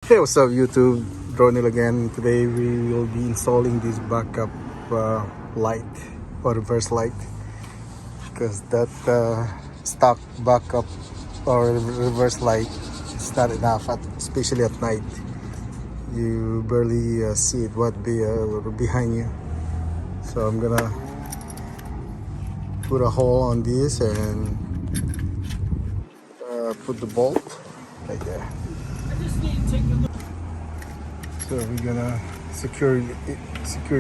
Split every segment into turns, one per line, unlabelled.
Hey, what's up YouTube? Dronil again. Today we will be installing this backup light or reverse light because that stock backup or reverse light is not enough, especially at night. You barely see it behind you. So I'm gonna put a hole on this and put the bolt right there. So we're gonna secure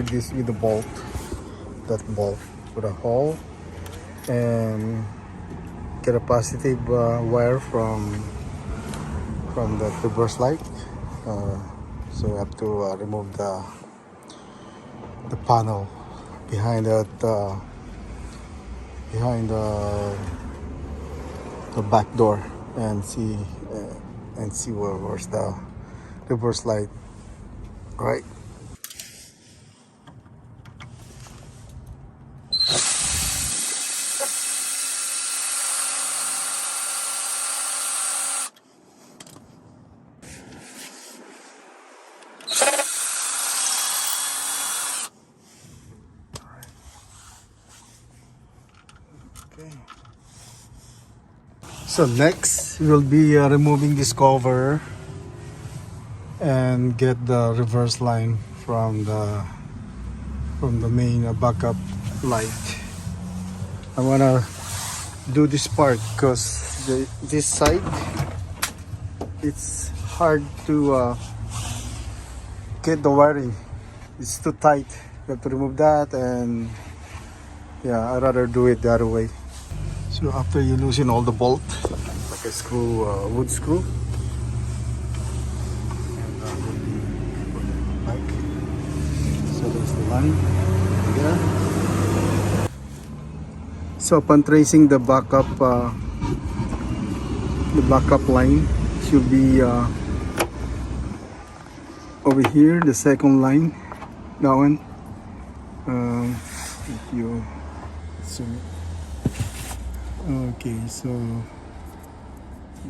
this with the bolt. That bolt with a hole and get a positive wire from the reverse light. So we have to remove the panel behind that behind the back door and see where's the reverse light. Right. Okay. So next we'll be removing this cover and get the reverse line from the main backup light. I wanna do this part because this side it's hard to get the wiring. It's too tight. You have to remove that, and yeah, I'd rather do it the other way. So after you loosen all the bolt, like a screw, wood screw, and like so there's the line there. So upon tracing the backup line, should be over here, the second line, that one. If you zoom it. Okay, so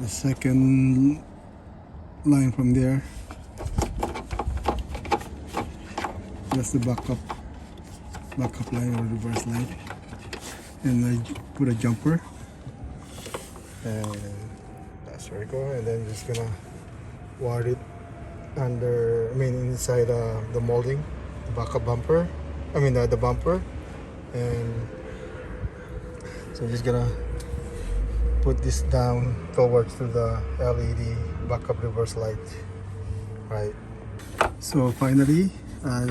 the second line from there, that's the backup line or reverse line, and I put a jumper, and that's where I go. And then just gonna wire it inside the molding, the backup bumper. The bumper, and so I'm just gonna put this down towards to the LED backup reverse light. Right. So finally, I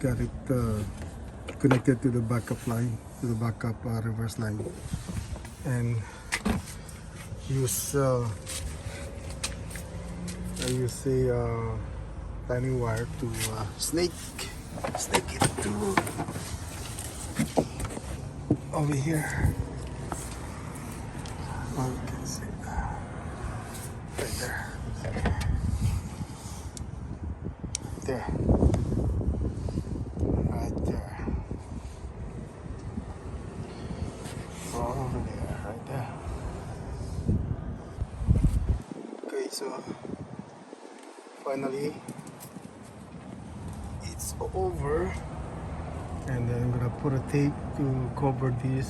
got it connected to the backup line, to the backup reverse line, and I use a tiny wire to snake it to over here. Oh, you can see it right there. There. Right there. Over there, right there. Okay, so finally it's over, and then I'm gonna put a tape to cover this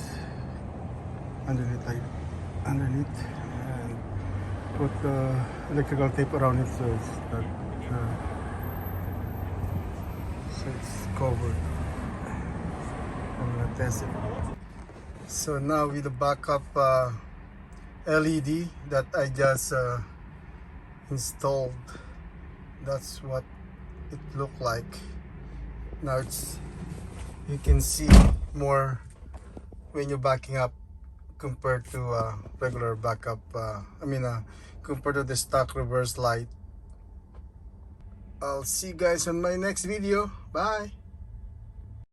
underneath, and put electrical tape around it so it's not so it's covered. I'm gonna test it. So now with the backup LED that I just installed, that's what it looked like. Now you can see more when you're backing up compared to regular backup, compared to the stock reverse light. I'll see you guys on my next video. Bye.